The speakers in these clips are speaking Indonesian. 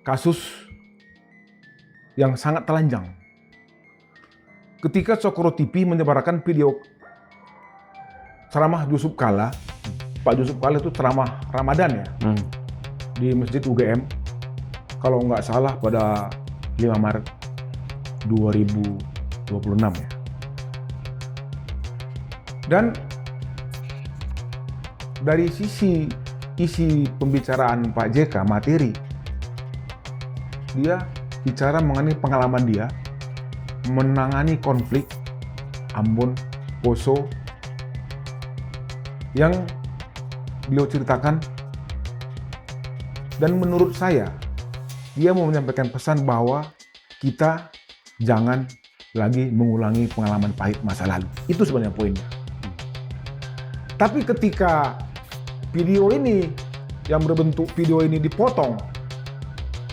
kasus yang sangat telanjang. Ketika Cokro TV menyebarkan video ceramah Yusuf Kalla, Pak Yusuf Kalla itu ceramah Ramadan ya, di Masjid UGM, kalau nggak salah pada 5 Maret 2026 ya. Dan dari sisi isi pembicaraan Pak JK, materi, dia bicara mengenai pengalaman dia menangani konflik Ambon, Poso, yang beliau ceritakan. Dan menurut saya, dia mau menyampaikan pesan bahwa kita jangan lagi mengulangi pengalaman pahit masa lalu. Itu sebenarnya poinnya. Tapi ketika video ini, yang berbentuk video ini dipotong,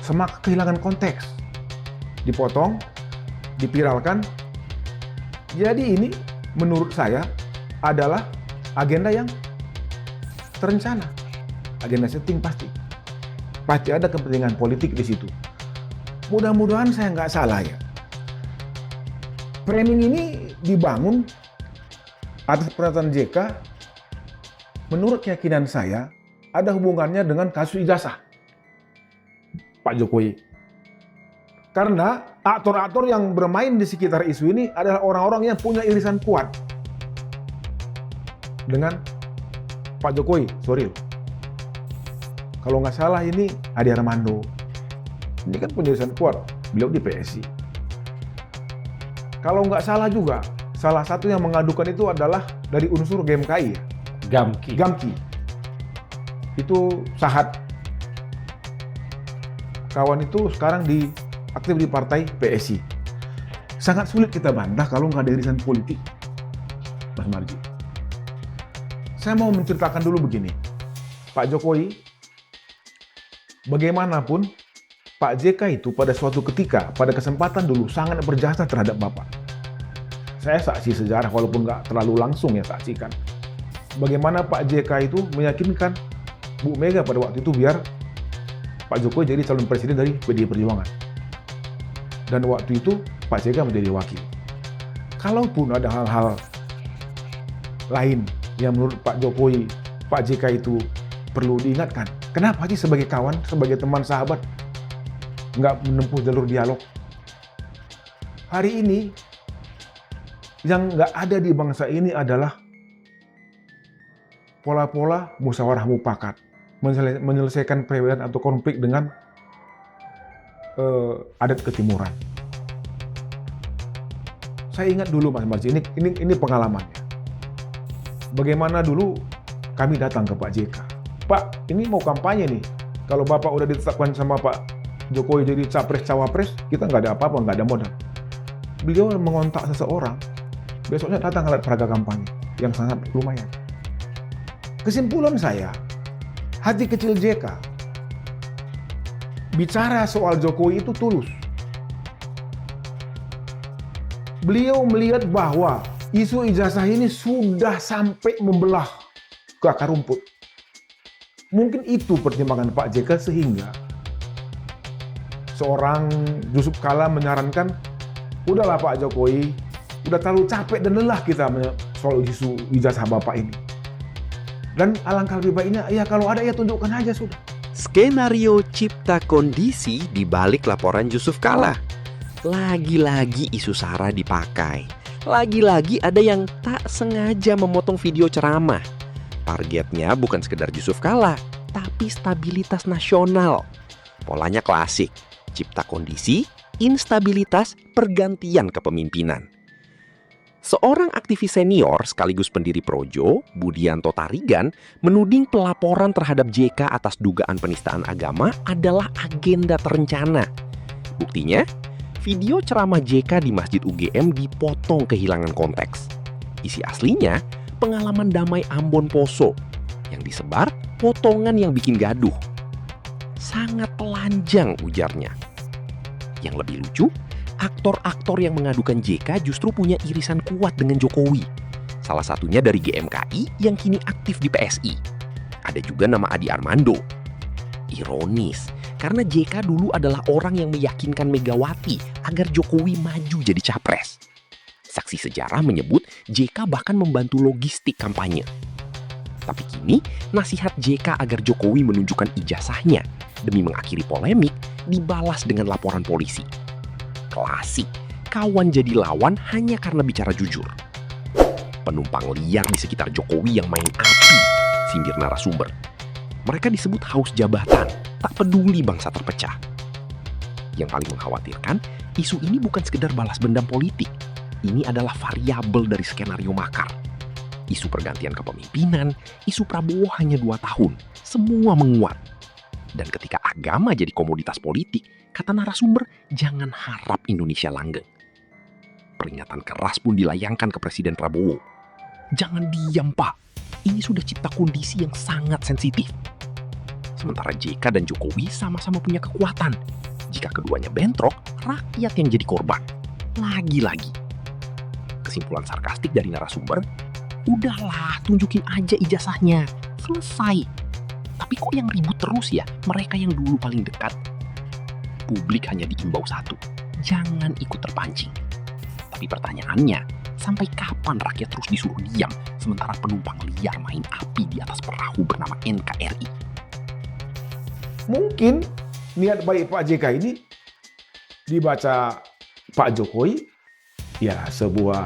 semakin kehilangan konteks. Dipotong, dipiralkan. Jadi ini menurut saya adalah agenda yang terencana. Agenda setting pasti. Pasti ada kepentingan politik di situ. Mudah-mudahan saya nggak salah ya. Framing ini dibangun atas pernyataan JK, menurut keyakinan saya ada hubungannya dengan kasus ijazah Pak Jokowi. Karena aktor-aktor yang bermain di sekitar isu ini adalah orang-orang yang punya irisan kuat dengan Pak Jokowi. Sorry, kalau nggak salah ini Adi Armando. Ini kan punya irisan kuat, beliau di PSI. Kalau nggak salah juga, salah satu yang mengadukan itu adalah dari unsur GMKI ya. Gamki. Itu Sahat. Kawan itu sekarang aktif di partai PSI. Sangat sulit kita bantah kalau nggak ada irisan politik, Mas Marji. Saya mau menceritakan dulu begini. Pak Jokowi, bagaimanapun, Pak JK itu pada suatu ketika, pada kesempatan dulu sangat berjasa terhadap Bapak. Saya saksi sejarah, walaupun nggak terlalu langsung ya saksikan. Bagaimana Pak JK itu meyakinkan Bu Mega pada waktu itu biar Pak Jokowi jadi calon presiden dari PDI Perjuangan. Dan waktu itu Pak JK menjadi wakil. Kalaupun ada hal-hal lain yang menurut Pak Jokowi, Pak JK itu perlu diingatkan. Kenapa sih sebagai kawan, sebagai teman sahabat, nggak menempuh jalur dialog? Hari ini, yang nggak ada di bangsa ini adalah pola-pola musyawarah mufakat, menyelesaikan perbedaan atau konflik dengan adat ketimuran. Saya ingat dulu Mas Marji, ini pengalamannya. Bagaimana dulu kami datang ke Pak JK. Pak, ini mau kampanye nih. Kalau Bapak udah ditetapkan sama Pak Jokowi jadi capres-cawapres, kita nggak ada apa-apa, nggak ada modal. Beliau mengontak seseorang, besoknya datang alat peraga kampanye yang sangat lumayan. Kesimpulan saya, hati kecil JK bicara soal Jokowi itu tulus. Beliau melihat bahwa isu ijazah ini sudah sampai membelah ke akar rumput. Mungkin itu pertimbangan Pak JK sehingga seorang Yusuf Kalla menyarankan, udahlah Pak Jokowi, udah terlalu capek dan lelah kita soal isu ijazah Bapak ini. Dan alangkah lebih baiknya, ya kalau ada ya tunjukkan aja sudah. Skenario cipta kondisi di balik laporan Yusuf Kalla. Lagi-lagi isu SARA dipakai. Lagi-lagi ada yang tak sengaja memotong video ceramah. Targetnya bukan sekedar Yusuf Kalla, tapi stabilitas nasional. Polanya klasik, cipta kondisi, instabilitas, pergantian kepemimpinan. Seorang aktivis senior sekaligus pendiri Projo, Budianto Tarigan, menuding pelaporan terhadap JK atas dugaan penistaan agama adalah agenda terencana. Buktinya, video ceramah JK di Masjid UGM dipotong kehilangan konteks. Isi aslinya, pengalaman damai Ambon Poso, yang disebar potongan yang bikin gaduh. Sangat telanjang ujarnya. Yang lebih lucu, aktor-aktor yang mengadukan JK justru punya irisan kuat dengan Jokowi. Salah satunya dari GMKI yang kini aktif di PSI. Ada juga nama Adi Armando. Ironis, karena JK dulu adalah orang yang meyakinkan Megawati agar Jokowi maju jadi capres. Saksi sejarah menyebut JK bahkan membantu logistik kampanye. Tapi kini, nasihat JK agar Jokowi menunjukkan ijazahnya demi mengakhiri polemik dibalas dengan laporan polisi. Klasik, kawan jadi lawan hanya karena bicara jujur. Penumpang liar di sekitar Jokowi yang main api, sindir narasumber. Mereka disebut haus jabatan, tak peduli bangsa terpecah. Yang paling mengkhawatirkan, isu ini bukan sekedar balas dendam politik. Ini adalah variabel dari skenario makar. Isu pergantian kepemimpinan, isu Prabowo hanya 2 tahun, semua menguat. Dan ketika agama jadi komoditas politik, kata narasumber, jangan harap Indonesia langgeng. Peringatan keras pun dilayangkan ke Presiden Prabowo. Jangan diam, Pak. Ini sudah cipta kondisi yang sangat sensitif. Sementara JK dan Jokowi sama-sama punya kekuatan. Jika keduanya bentrok, rakyat yang jadi korban. Lagi-lagi. Kesimpulan sarkastik dari narasumber, udahlah, tunjukin aja ijazahnya. Selesai. Tapi kok yang ribut terus ya? Mereka yang dulu paling dekat. Publik hanya diimbau satu. Jangan ikut terpancing. Tapi pertanyaannya, sampai kapan rakyat terus disuruh diam sementara penumpang liar main api di atas perahu bernama NKRI? Mungkin niat baik Pak JK ini dibaca Pak Jokowi, ya sebuah,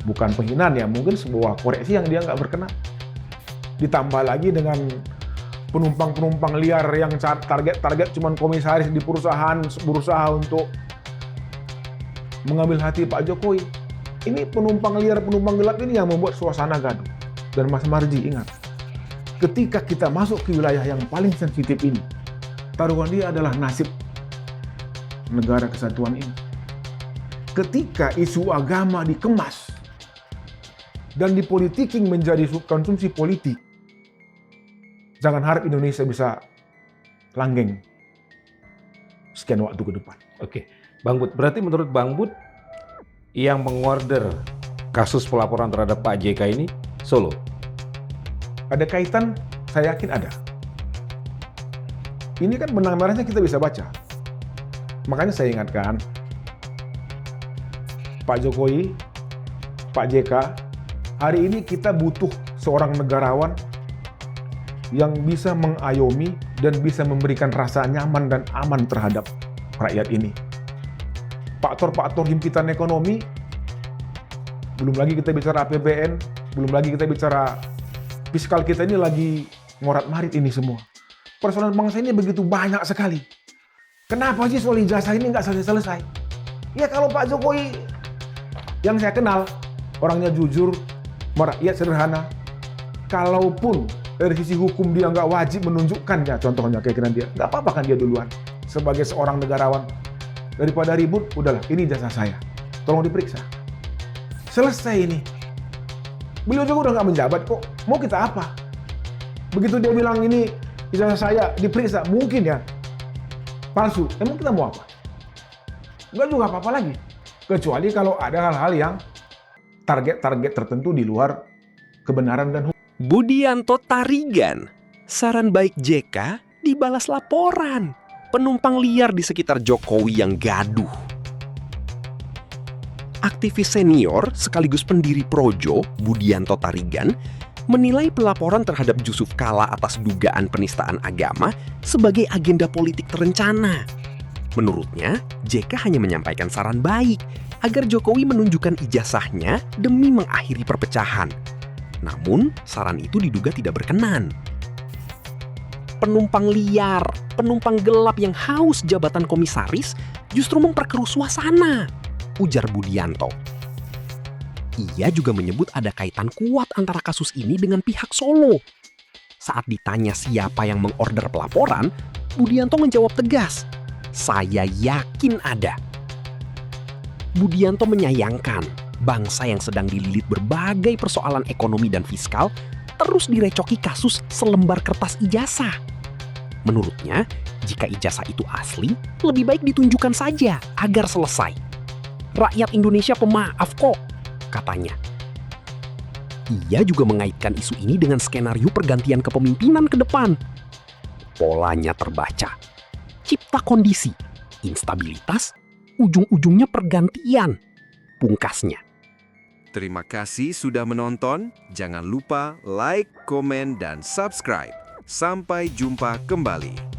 bukan penghinaan ya, mungkin sebuah koreksi yang dia nggak berkenan. Ditambah lagi dengan penumpang-penumpang liar yang target cuma komisaris di perusahaan berusaha untuk mengambil hati Pak Jokowi. Ini penumpang liar, penumpang gelap ini yang membuat suasana gaduh. Dan Mas Marji ingat, ketika kita masuk ke wilayah yang paling sensitif ini, taruhan dia adalah nasib negara kesatuan ini. Ketika isu agama dikemas dan dipolitiking menjadi konsumsi politik, jangan harap Indonesia bisa langgeng sekian waktu ke depan. Oke, Bang Bud, berarti menurut Bang Bud yang mengorder kasus pelaporan terhadap Pak JK ini Solo? Ada kaitan? Saya yakin ada. Ini kan benang merahnya kita bisa baca. Makanya saya ingatkan, Pak Jokowi, Pak JK, hari ini kita butuh seorang negarawan yang bisa mengayomi dan bisa memberikan rasa nyaman dan aman terhadap rakyat ini. Faktor-faktor himpitan ekonomi, belum lagi kita bicara APBN, belum lagi kita bicara fiskal kita ini lagi ngorat-marit ini semua. Persoalan bangsa ini begitu banyak sekali. Kenapa sih soal ijazah ini nggak selesai-selesai? Ya kalau Pak Jokowi yang saya kenal, orangnya jujur, merakyat sederhana, kalaupun dari sisi hukum dia nggak wajib menunjukkannya, contohnya keyakinan dia, nggak apa-apa kan dia duluan. Sebagai seorang negarawan, daripada ribut, udahlah, ini jasa saya. Tolong diperiksa. Selesai ini. Beliau juga udah nggak menjabat kok. Mau kita apa? Begitu dia bilang ini ijazah saya diperiksa, mungkin ya palsu. Emang kita mau apa? Nggak juga apa-apa lagi. Kecuali kalau ada hal-hal yang target-target tertentu di luar kebenaran dan hukum. Budianto Tarigan, saran baik JK dibalas laporan. Penumpang liar di sekitar Jokowi yang gaduh. Aktivis senior sekaligus pendiri Projo, Budianto Tarigan, menilai pelaporan terhadap Yusuf Kalla atas dugaan penistaan agama sebagai agenda politik terencana. Menurutnya, JK hanya menyampaikan saran baik agar Jokowi menunjukkan ijazahnya demi mengakhiri perpecahan. Namun, saran itu diduga tidak berkenan. Penumpang liar, penumpang gelap yang haus jabatan komisaris justru memperkeruh suasana, ujar Budianto. Ia juga menyebut ada kaitan kuat antara kasus ini dengan pihak Solo. Saat ditanya siapa yang mengorder pelaporan, Budianto menjawab tegas, "Saya yakin ada." Budianto menyayangkan bangsa yang sedang dililit berbagai persoalan ekonomi dan fiskal terus direcoki kasus selembar kertas ijazah. Menurutnya, jika ijazah itu asli, lebih baik ditunjukkan saja agar selesai. Rakyat Indonesia pemaaf kok, katanya. Ia juga mengaitkan isu ini dengan skenario pergantian kepemimpinan ke depan. Polanya terbaca. cipta kondisi, instabilitas, ujung-ujungnya pergantian, pungkasnya. Terima kasih sudah menonton. Jangan lupa like, komen, dan subscribe. Sampai jumpa kembali.